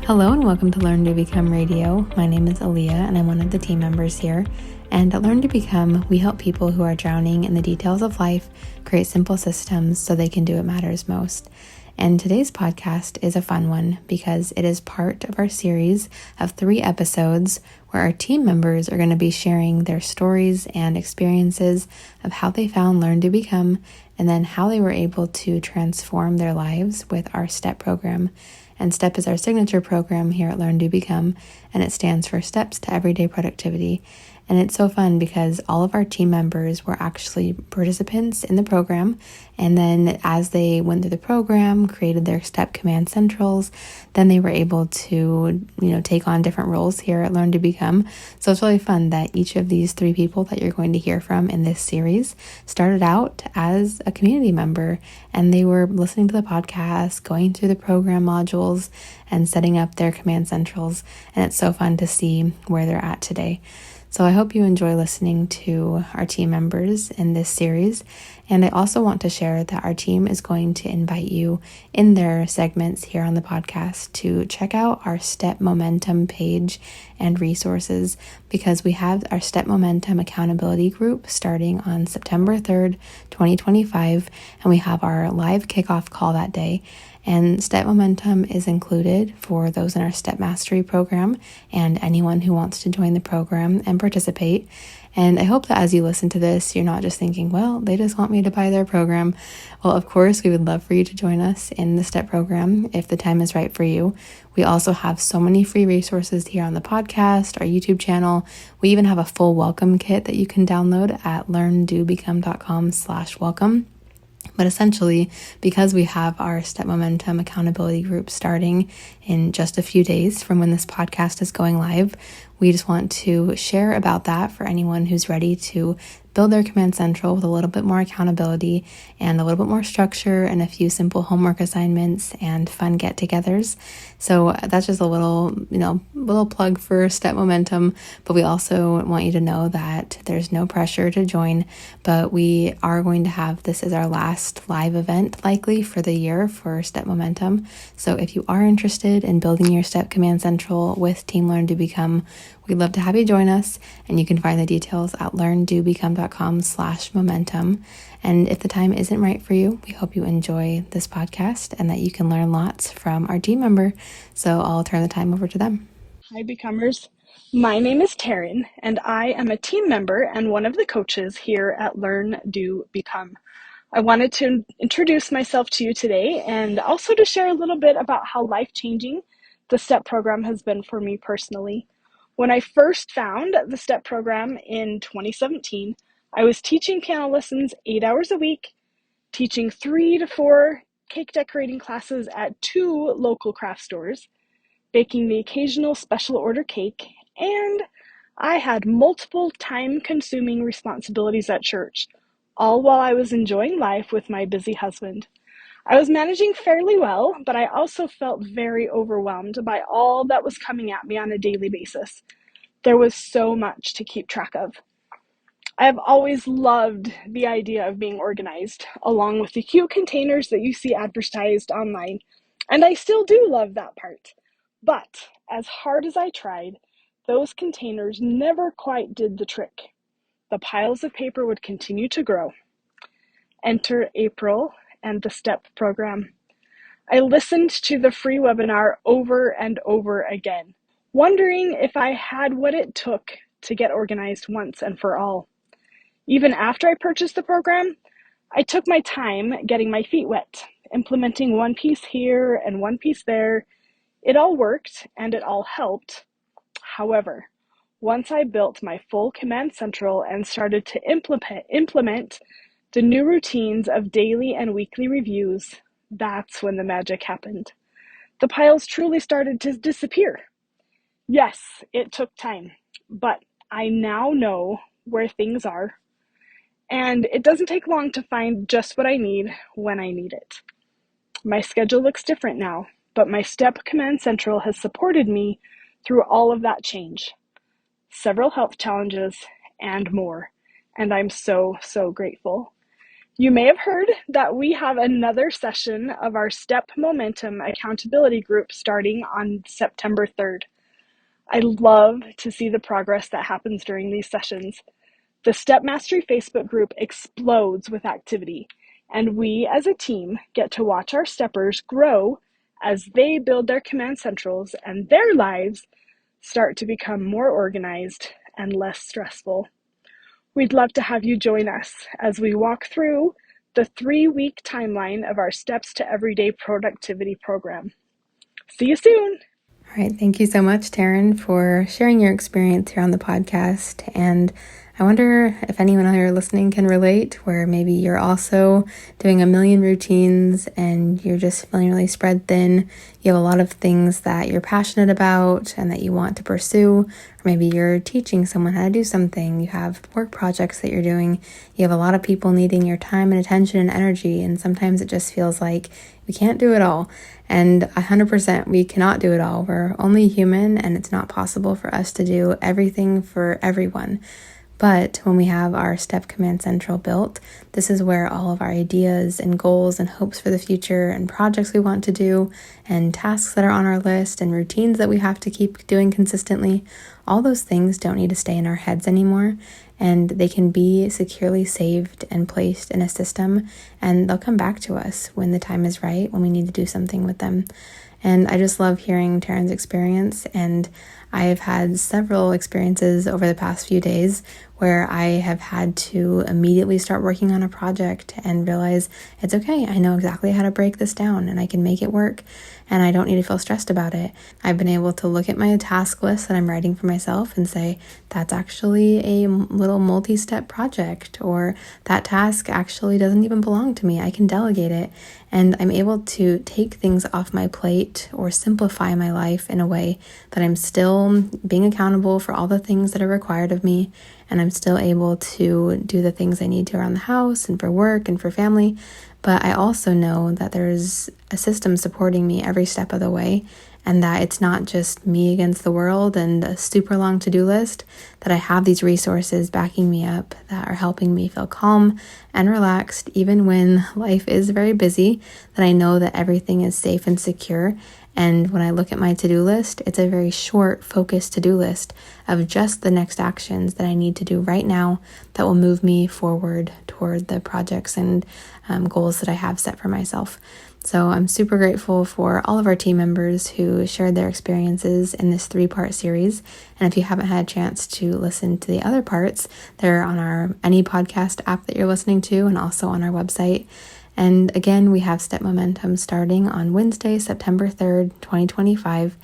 Hello and welcome to Learn to Become Radio. My name is Aaliyah and I'm one of the team members here. And at Learn to Become, we help people who are drowning in the details of life create simple systems so they can do what matters most. And today's podcast is a fun one because it is part of our series of 3 episodes where our team members are going to be sharing their stories and experiences of how they found Learn to Become and then how they were able to transform their lives with our STEP program. And STEP is our signature program here at LearnDoBecome, and it stands for Steps to Everyday Productivity. And it's so fun because all of our team members were actually participants in the program. And then as they went through the program, created their STEP command centrals, then they were able to, take on different roles here at Learn to Become. So it's really fun that each of these 3 people that you're going to hear from in this series started out as a community member, and they were listening to the podcast, going through the program modules, and setting up their command centrals. And it's so fun to see where they're at today. So I hope you enjoy listening to our team members in this series. And I also want to share that our team is going to invite you in their segments here on the podcast to check out our STEP Momentum page and resources, because we have our STEP Momentum accountability group starting on September 3rd, 2025, and we have our live kickoff call that day. And STEP Momentum is included for those in our STEP Mastery program and anyone who wants to join the program and participate. And I hope that as you listen to this, you're not just thinking, well, they just want me to buy their program. Well, of course, we would love for you to join us in the STEP program if the time is right for you. We also have so many free resources here on the podcast, our YouTube channel. We even have a full welcome kit that you can download at LearnDoBecome.com/welcome. But essentially, because we have our STEP Momentum accountability group starting in just a few days from when this podcast is going live, we just want to share about that for anyone who's ready to build their command central with a little bit more accountability and a little bit more structure and a few simple homework assignments and fun get-togethers. So that's just a little plug for STEP Momentum, but we also want you to know that there's no pressure to join, but we are going to have this as our last live event likely for the year for STEP Momentum. So if you are interested in building your STEP command central with Team Learn to Become, we'd love to have you join us, and you can find the details at LearnDoBecome.com/momentum. And if the time isn't right for you, we hope you enjoy this podcast and that you can learn lots from our team member. So I'll turn the time over to them. Hi, Becomers. My name is Taryn, and I am a team member and one of the coaches here at LearnDoBecome. I wanted to introduce myself to you today and also to share a little bit about how life-changing the STEP program has been for me personally. When I first found the STEP program in 2017, I was teaching piano lessons 8 hours a week, teaching 3 to 4 cake decorating classes at 2 local craft stores, baking the occasional special order cake, and I had multiple time-consuming responsibilities at church, all while I was enjoying life with my busy husband. I was managing fairly well, but I also felt very overwhelmed by all that was coming at me on a daily basis. There was so much to keep track of. I have always loved the idea of being organized, along with the cute containers that you see advertised online, and I still do love that part. But as hard as I tried, those containers never quite did the trick. The piles of paper would continue to grow. Enter April and the STEP program. I listened to the free webinar over and over again, wondering if I had what it took to get organized once and for all. Even after I purchased the program, I took my time getting my feet wet, implementing one piece here and one piece there. It all worked and it all helped. However, once I built my full command central and started to implement the new routines of daily and weekly reviews, that's when the magic happened. The piles truly started to disappear. Yes, it took time, but I now know where things are, and it doesn't take long to find just what I need when I need it. My schedule looks different now, but my STEP Command Central has supported me through all of that change, several health challenges, and more, and I'm so, so grateful. You may have heard that we have another session of our Step Momentum Accountability Group starting on September 3rd. I love to see the progress that happens during these sessions. The Step Mastery Facebook group explodes with activity, and we as a team get to watch our steppers grow as they build their command centrals and their lives start to become more organized and less stressful. We'd love to have you join us as we walk through the 3-week timeline of our Steps to Everyday Productivity program. See you soon. All right. Thank you so much, Taryn, for sharing your experience here on the podcast. And I wonder if anyone out here listening can relate, where maybe you're also doing a million routines and you're just feeling really spread thin. You have a lot of things that you're passionate about and that you want to pursue. Or maybe you're teaching someone how to do something. You have work projects that you're doing. You have a lot of people needing your time and attention and energy. And sometimes it just feels like we can't do it all. And 100% we cannot do it all. We're only human, and it's not possible for us to do everything for everyone. But when we have our Step Command Central built, this is where all of our ideas and goals and hopes for the future and projects we want to do and tasks that are on our list and routines that we have to keep doing consistently, all those things don't need to stay in our heads anymore, and they can be securely saved and placed in a system, and they'll come back to us when the time is right, when we need to do something with them. And I just love hearing Taryn's experience, and I've had several experiences over the past few days where I have had to immediately start working on a project and realize it's okay. I know exactly how to break this down and I can make it work, and I don't need to feel stressed about it. I've been able to look at my task list that I'm writing for myself and say, that's actually a little multi-step project, or that task actually doesn't even belong to me. I can delegate it. And I'm able to take things off my plate or simplify my life in a way that I'm still being accountable for all the things that are required of me, and I'm still able to do the things I need to around the house and for work and for family. But I also know that there's a system supporting me every step of the way, and that it's not just me against the world and a super long to-do list, that I have these resources backing me up that are helping me feel calm and relaxed even when life is very busy, that I know that everything is safe and secure. And when I look at my to-do list, it's a very short, focused to-do list of just the next actions that I need to do right now that will move me forward toward the projects and goals that I have set for myself. So I'm super grateful for all of our team members who shared their experiences in this 3-part series. And if you haven't had a chance to listen to the other parts, they're on any podcast app that you're listening to, and also on our website. And again, we have Step Momentum starting on Wednesday, September 3rd, 2025.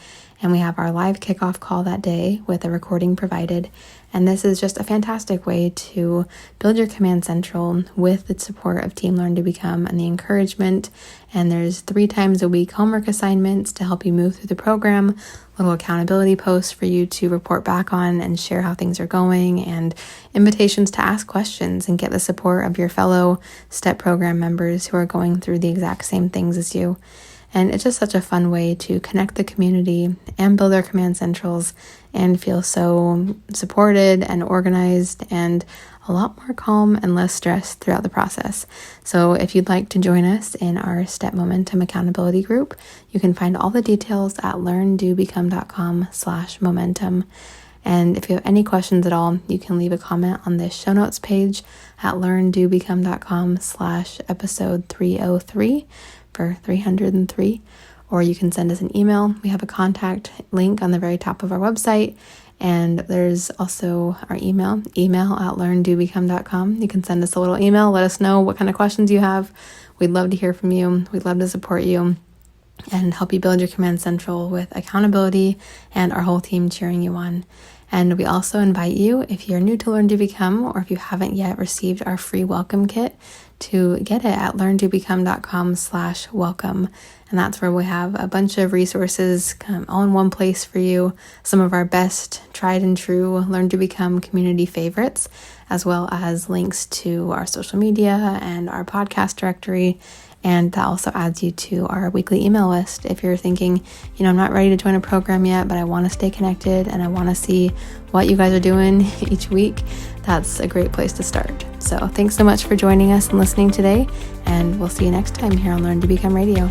And we have our live kickoff call that day with a recording provided. And this is just a fantastic way to build your command central with the support of Team LearnDoBecome and the encouragement. And there's 3 times a week homework assignments to help you move through the program, little accountability posts for you to report back on and share how things are going, and invitations to ask questions and get the support of your fellow STEP program members who are going through the exact same things as you. And it's just such a fun way to connect the community and build our command centrals and feel so supported and organized and a lot more calm and less stressed throughout the process. So if you'd like to join us in our Step Momentum Accountability Group, you can find all the details at LearnDoBecome.com/momentum. And if you have any questions at all, you can leave a comment on this show notes page at LearnDoBecome.com/episode 303 for 303, or you can send us an email. We have a contact link on the very top of our website, and there's also our email at LearnDoBecome.com. You can send us a little email, let us know what kind of questions you have. We'd love to hear from you. We'd love to support you and help you build your command central with accountability and our whole team cheering you on. And we also invite you, if you're new to LearnDoBecome, or if you haven't yet received our free welcome kit, to get it at LearnDoBecome.com/welcome. And that's where we have a bunch of resources all in one place for you, some of our best tried and true LearnDoBecome community favorites, as well as links to our social media and our podcast directory, And that also adds you to our weekly email list. If you're thinking, I'm not ready to join a program yet, but I want to stay connected and I want to see what you guys are doing each week, that's a great place to start. So thanks so much for joining us and listening today, and we'll see you next time here on Learn to Become Radio.